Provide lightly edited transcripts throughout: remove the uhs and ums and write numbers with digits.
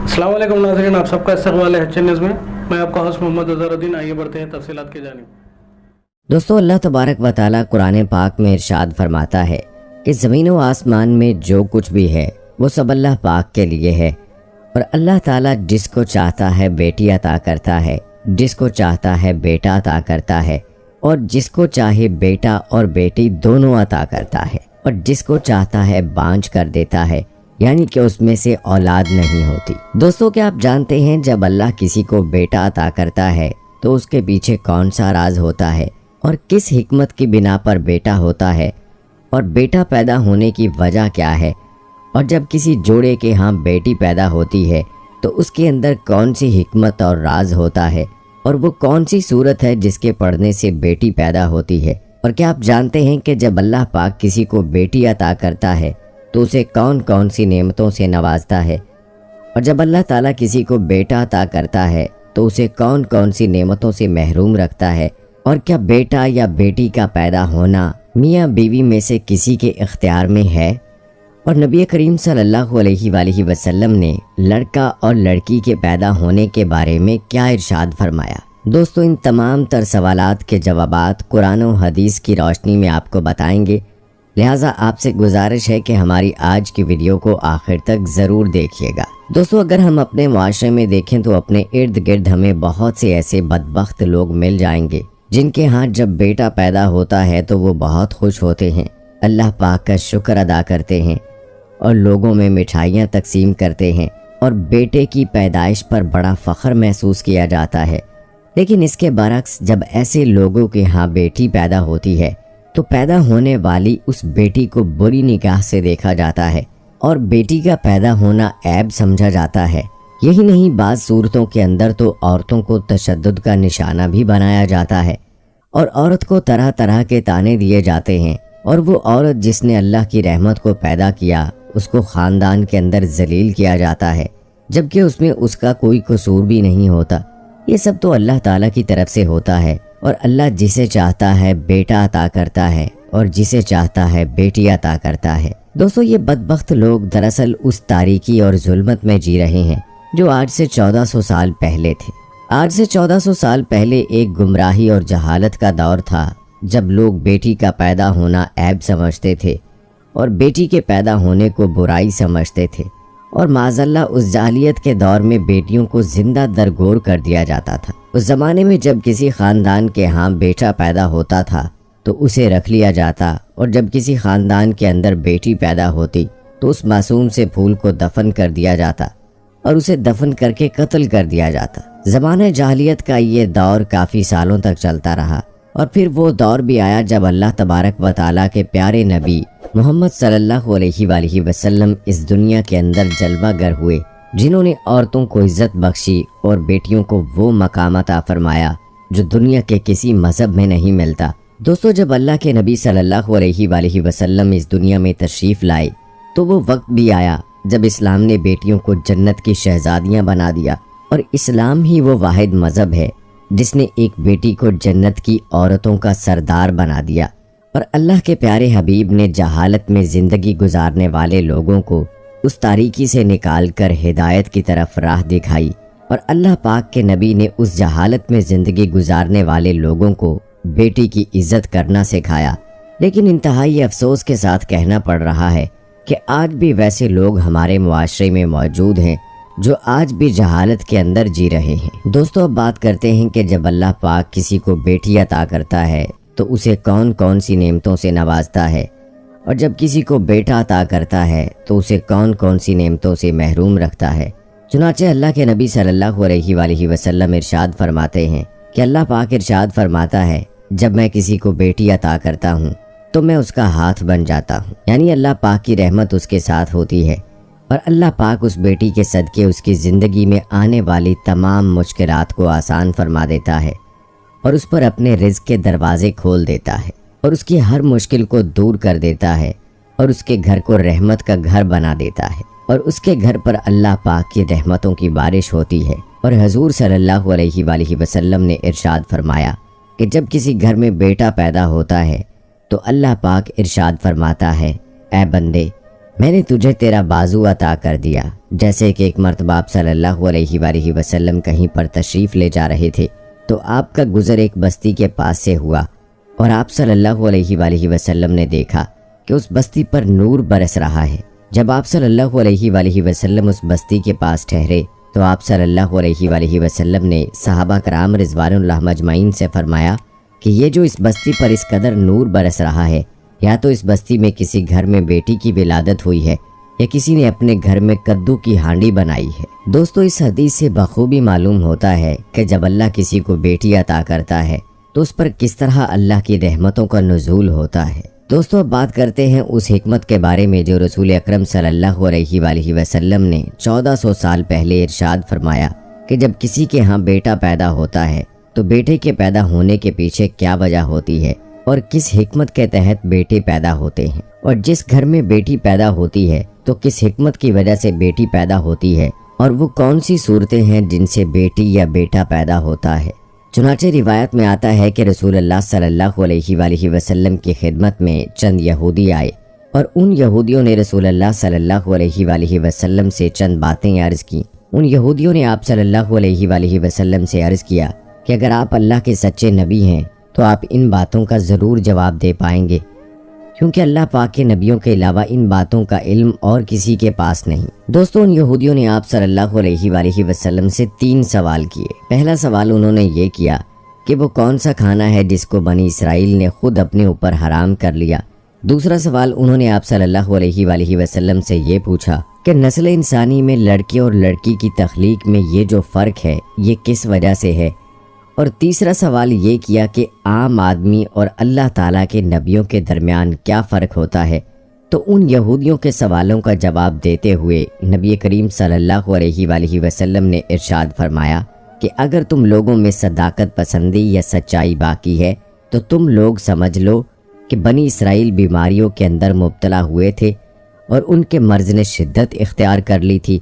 अस्सलाम वालेकुम नाज़रीन, आप सबका इस्तकबाल है एचएन न्यूज़ में। मैं आपका होस्ट मोहम्मद अज़हरुद्दीन। आइए बढ़ते हैं तफसीलात की जानिब। दोस्तों, अल्लाह तबारक व तआला कुरान पाक में इरशाद फरमाता है कि ज़मीन व आसमान में जो कुछ भी है वो सब अल्लाह पाक के लिए है। और अल्लाह ताला जिसको चाहता है बेटी अता करता है, जिसको चाहता है बेटा अता करता है, और जिसको चाहे बेटा और बेटी दोनों अता करता है, और जिसको चाहता है बांझ कर देता है, यानी कि उसमें से औलाद नहीं होती। दोस्तों, क्या आप जानते हैं जब अल्लाह किसी को बेटा अता करता है तो उसके पीछे कौन सा राज होता है और किस हिकमत की बिना पर बेटा होता है, और बेटा पैदा होने की वजह क्या है, और जब किसी जोड़े के यहाँ बेटी पैदा होती है तो उसके अंदर कौन सी हिकमत और राज होता है, और वो कौन सी सूरत है जिसके पढ़ने से बेटी पैदा होती है। और क्या आप जानते हैं कि जब अल्लाह पाक किसी को बेटी अता करता है तो उसे कौन कौन सी नेमतों से नवाजता है, और जब अल्लाह ताला किसी को बेटा अता करता है तो उसे कौन कौन सी नेमतों से महरूम रखता है, और क्या बेटा या बेटी का पैदा होना मियाँ बीवी में से किसी के इख्तियार में है। और नबी करीम सल्लल्लाहु अलैहि वसल्लम ने लड़का और लड़की के पैदा होने के बारे में क्या इरशाद फरमाया। दोस्तों, इन तमाम तर सवालात के जवाबात कुरान और हदीस की रोशनी में आपको बताएंगे, लिहाजा आपसे गुजारिश है कि हमारी आज की वीडियो को आखिर तक ज़रूर देखिएगा। दोस्तों, अगर हम अपने माशरे में देखें तो अपने इर्द गिर्द हमें बहुत से ऐसे बदबख्त लोग मिल जाएंगे जिनके यहाँ जब बेटा पैदा होता है तो वो बहुत खुश होते हैं, अल्लाह पाक का शुक्र अदा करते हैं और लोगों में मिठाइयाँ तकसीम करते हैं, और बेटे की पैदाइश पर बड़ा फ़ख्र महसूस किया जाता है। लेकिन इसके बरक्स जब ऐसे लोगों के यहाँ बेटी पैदा होती है तो पैदा होने वाली उस बेटी को बुरी निगाह से देखा जाता है और बेटी का पैदा होना ऐब समझा जाता है। यही नहीं, बाज़ सूरतों के अंदर तो औरतों को तशद्दुद का निशाना भी बनाया जाता है और औरत को तरह तरह के ताने दिए जाते हैं, और वो औरत जिसने अल्लाह की रहमत को पैदा किया उसको ख़ानदान के अंदर जलील किया जाता है, जबकि उसमें उसका कोई कसूर भी नहीं होता। ये सब तो अल्लाह ताला की तरफ से होता है, और अल्लाह जिसे चाहता है बेटा अता करता है और जिसे चाहता है बेटी अता करता है। दोस्तों, ये बदबख्त लोग दरअसल उस तारीकी और जुल्मत में जी रहे हैं जो आज से 1400 साल पहले थे। आज से 1400 साल पहले एक गुमराही और जहालत का दौर था जब लोग बेटी का पैदा होना ऐब समझते थे और बेटी के पैदा होने को बुराई समझते थे, और माज़अल्लाह उस जाहिलियत के दौर में बेटियों को जिंदा दरगोर कर दिया जाता था। उस ज़माने में जब किसी ख़ानदान के यहाँ बेटा पैदा होता था तो उसे रख लिया जाता, और जब किसी ख़ानदान के अंदर बेटी पैदा होती तो उस मासूम से फूल को दफन कर दिया जाता और उसे दफन करके कत्ल कर दिया जाता। ज़माने जाहिलियत का ये दौर काफ़ी सालों तक चलता रहा, और फिर वो दौर भी आया जब अल्लाह तबारक व तआला के प्यारे नबी मोहम्मद सल्लल्लाहु अलैहि वसल्लम इस दुनिया के अंदर जलवागर हुए, जिन्होंने औरतों को इज्जत बख्शी और बेटियों को वो मकाम अता फरमाया जो दुनिया के किसी मजहब में नहीं मिलता। दोस्तों, जब अल्लाह के नबी सल्लल्लाहु अलैहि वसल्लम इस दुनिया में तशरीफ़ लाए तो वो वक्त भी आया जब इस्लाम ने बेटियों को जन्नत की शहजादियाँ बना दिया, और इस्लाम ही वो वाहिद मज़हब है जिसने एक बेटी को जन्नत की औरतों का सरदार बना दिया। और अल्लाह के प्यारे हबीब ने जहालत में ज़िंदगी गुजारने वाले लोगों को उस तारीकी से निकाल कर हिदायत की तरफ राह दिखाई, और अल्लाह पाक के नबी ने उस जहालत में ज़िंदगी गुजारने वाले लोगों को बेटी की इज़्ज़त करना सिखाया। लेकिन इंतहाई अफसोस के साथ कहना पड़ रहा है कि आज भी वैसे लोग हमारे मुआशरे में मौजूद हैं जो आज भी जहालत के अंदर जी रहे हैं। दोस्तों, अब बात करते हैं कि जब अल्लाह पाक किसी को बेटी अता करता है तो उसे कौन कौन सी नेमतों से नवाजता है, और जब किसी को बेटा अता करता है तो उसे कौन कौन सी नेमतों से महरूम रखता है। चुनाचे अल्लाह के नबी सल्लल्लाहु अलैहि वसल्लम इरशाद फरमाते हैं कि अल्लाह पाक इरशाद फरमाता है, जब मैं किसी को बेटी अता करता हूँ तो मैं उसका हाथ बन जाता हूँ, यानी अल्लाह पाक की रहमत उसके साथ होती है, और अल्लाह पाक उस बेटी के सदके उसकी ज़िंदगी में आने वाली तमाम मुश्किलात को आसान फरमा देता है और उस पर अपने रिज़्क़ के दरवाज़े खोल देता है और उसकी हर मुश्किल को दूर कर देता है और उसके घर को रहमत का घर बना देता है, और उसके घर पर अल्लाह पाक की रहमतों की बारिश होती है। और हजूर सल्लल्लाहु अलैहि वसल्लम ने इरशाद फरमाया कि जब किसी घर में बेटा पैदा होता है तो अल्लाह पाक इरशाद फरमाता है, ऐ बंदे, میں نے تجھے تیرا بازو عطا کر دیا۔ جیسے کہ ایک مرتبہ آپ صلی اللہ علیہ وآلہ وسلم کہیں پر تشریف لے جا رہے تھے تو آپ کا گزر ایک بستی کے پاس سے ہوا اور آپ صلی اللہ علیہ وآلہ وسلم نے دیکھا کہ اس بستی پر نور برس رہا ہے۔ جب آپ صلی اللہ علیہ وآلہ وسلم اس بستی کے پاس ٹھہرے تو آپ صلی اللہ علیہ وآلہ وسلم نے صحابہ کرام رضوان اللہ مجمعین سے فرمایا کہ یہ جو اس بستی پر اس قدر نور برس رہا ہے، یا تو اس بستی میں کسی گھر میں بیٹی کی ولادت ہوئی ہے یا کسی نے اپنے گھر میں کدو کی ہانڈی بنائی ہے۔ دوستو، اس حدیث سے بخوبی معلوم ہوتا ہے کہ جب اللہ کسی کو بیٹی عطا کرتا ہے تو اس پر کس طرح اللہ کی رحمتوں کا نزول ہوتا ہے۔ دوستو، اب بات کرتے ہیں اس حکمت کے بارے میں جو رسول اکرم صلی اللہ علیہ وآلہ وسلم نے 1400 سال پہلے ارشاد فرمایا کہ جب کسی کے ہاں بیٹا پیدا ہوتا ہے تو بیٹے کے پیدا ہونے کے پیچھے کیا وجہ ہوتی ہے اور کس حکمت کے تحت بیٹے پیدا ہوتے ہیں، اور جس گھر میں بیٹی پیدا ہوتی ہے تو کس حکمت کی وجہ سے بیٹی پیدا ہوتی ہے، اور وہ کون سی صورتیں ہیں جن سے بیٹی یا بیٹا پیدا ہوتا ہے۔ چنانچہ روایت میں آتا ہے کہ رسول اللہ صلی اللہ علیہ وآلہ وسلم کی خدمت میں چند یہودی آئے اور ان یہودیوں نے رسول اللہ صلی اللہ علیہ وآلہ وسلم سے چند باتیں عرض کی۔ ان یہودیوں نے آپ صلی اللہ علیہ وآلہ وسلم سے عرض کیا کہ اگر آپ اللہ کے سچے نبی ہیں تو آپ ان باتوں کا ضرور جواب دے پائیں گے، کیونکہ اللہ پاک کے نبیوں کے علاوہ ان باتوں کا علم اور کسی کے پاس نہیں۔ دوستو، ان یہودیوں نے آپ صلی اللہ علیہ وآلہ وسلم سے 3 سوال کیے۔ پہلا سوال انہوں نے یہ کیا کہ وہ کون سا کھانا ہے جس کو بنی اسرائیل نے خود اپنے اوپر حرام کر لیا۔ دوسرا سوال انہوں نے آپ صلی اللہ علیہ وآلہ وسلم سے یہ پوچھا کہ نسل انسانی میں لڑکے اور لڑکی کی تخلیق میں یہ جو فرق ہے یہ کس وجہ سے ہے۔ اور تیسرا سوال یہ کیا کہ عام آدمی اور اللہ تعالیٰ کے نبیوں کے درمیان کیا فرق ہوتا ہے۔ تو ان یہودیوں کے سوالوں کا جواب دیتے ہوئے نبی کریم صلی اللہ علیہ وآلہ وسلم نے ارشاد فرمایا کہ اگر تم لوگوں میں صداقت پسندی یا سچائی باقی ہے تو تم لوگ سمجھ لو کہ بنی اسرائیل بیماریوں کے اندر مبتلا ہوئے تھے اور ان کے مرض نے شدت اختیار کر لی تھی،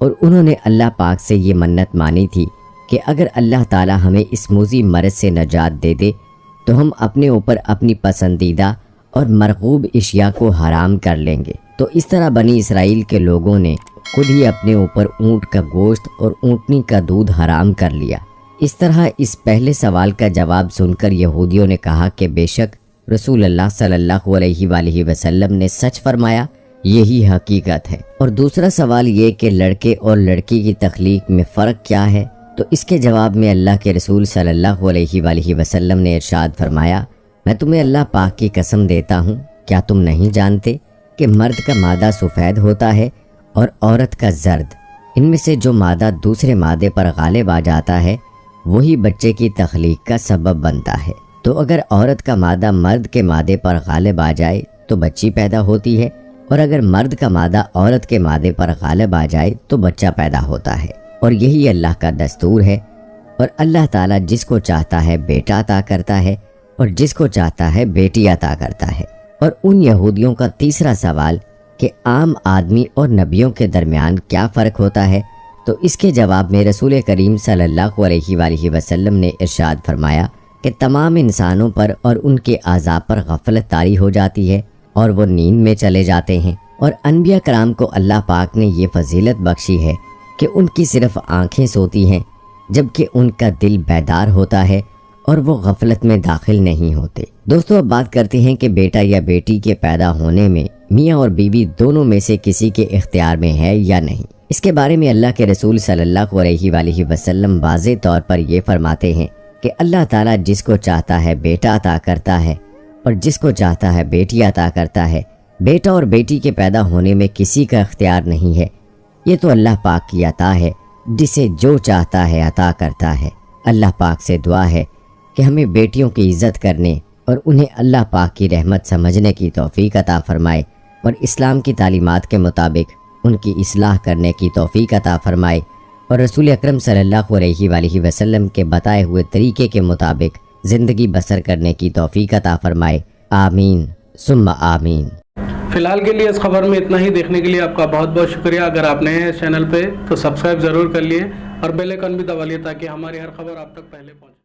اور انہوں نے اللہ پاک سے یہ منت مانی تھی کہ اگر اللہ تعالی ہمیں اس موذی مرض سے نجات دے دے تو ہم اپنے اوپر اپنی پسندیدہ اور مرغوب اشیاء کو حرام کر لیں گے۔ تو اس طرح بنی اسرائیل کے لوگوں نے خود ہی اپنے اوپر اونٹ کا گوشت اور اونٹنی کا دودھ حرام کر لیا۔ اس طرح اس پہلے سوال کا جواب سن کر یہودیوں نے کہا کہ بے شک رسول اللہ صلی اللہ علیہ وآلہ وسلم نے سچ فرمایا، یہی حقیقت ہے۔ اور دوسرا سوال یہ کہ لڑکے اور لڑکی کی تخلیق میں فرق کیا ہے، تو اس کے جواب میں اللہ کے رسول صلی اللہ علیہ وآلہ وسلم نے ارشاد فرمایا، میں تمہیں اللہ پاک کی قسم دیتا ہوں، کیا تم نہیں جانتے کہ مرد کا مادہ سفید ہوتا ہے اور عورت کا زرد؟ ان میں سے جو مادہ دوسرے مادے پر غالب آ جاتا ہے وہی بچے کی تخلیق کا سبب بنتا ہے۔ تو اگر عورت کا مادہ مرد کے مادے پر غالب آ جائے تو بچی پیدا ہوتی ہے، اور اگر مرد کا مادہ عورت کے مادے پر غالب آ جائے تو بچہ پیدا ہوتا ہے۔ اور یہی اللہ کا دستور ہے، اور اللہ تعالیٰ جس کو چاہتا ہے بیٹا عطا کرتا ہے اور جس کو چاہتا ہے بیٹی عطا کرتا ہے۔ اور ان یہودیوں کا تیسرا سوال کہ عام آدمی اور نبیوں کے درمیان کیا فرق ہوتا ہے، تو اس کے جواب میں رسول کریم صلی اللہ علیہ وآلہ وسلم نے ارشاد فرمایا کہ تمام انسانوں پر اور ان کے اعضاء پر غفلت طاری ہو جاتی ہے اور وہ نیند میں چلے جاتے ہیں، اور انبیاء کرام کو اللہ پاک نے یہ فضیلت بخشی ہے کہ ان کی صرف آنکھیں سوتی ہیں جبکہ ان کا دل بیدار ہوتا ہے اور وہ غفلت میں داخل نہیں ہوتے۔ دوستو، اب بات کرتے ہیں کہ بیٹا یا بیٹی کے پیدا ہونے میں میاں اور بیوی دونوں میں سے کسی کے اختیار میں ہے یا نہیں۔ اس کے بارے میں اللہ کے رسول صلی اللہ علیہ وآلہ وسلم واضح طور پر یہ فرماتے ہیں کہ اللہ تعالیٰ جس کو چاہتا ہے بیٹا عطا کرتا ہے اور جس کو چاہتا ہے بیٹی عطا کرتا ہے۔ بیٹا اور بیٹی کے پیدا ہونے میں کسی کا اختیار نہیں ہے، یہ تو اللہ پاک کی عطا ہے، جسے جو چاہتا ہے عطا کرتا ہے۔ اللہ پاک سے دعا ہے کہ ہمیں بیٹیوں کی عزت کرنے اور انہیں اللہ پاک کی رحمت سمجھنے کی توفیق عطا فرمائے، اور اسلام کی تعلیمات کے مطابق ان کی اصلاح کرنے کی توفیق عطا فرمائے، اور رسول اکرم صلی اللہ علیہ وآلہ وسلم کے بتائے ہوئے طریقے کے مطابق زندگی بسر کرنے کی توفیق عطا فرمائے۔ آمین ثم آمین۔ فی الحال کے لیے اس خبر میں اتنا ہی۔ دیکھنے کے لیے آپ کا بہت بہت شکریہ۔ اگر آپ نئے ہیں اس چینل پہ تو سبسکرائب ضرور کر لیے اور بیل آئیکن بھی دبا لیے تاکہ ہماری ہر خبر آپ تک پہلے پہنچے۔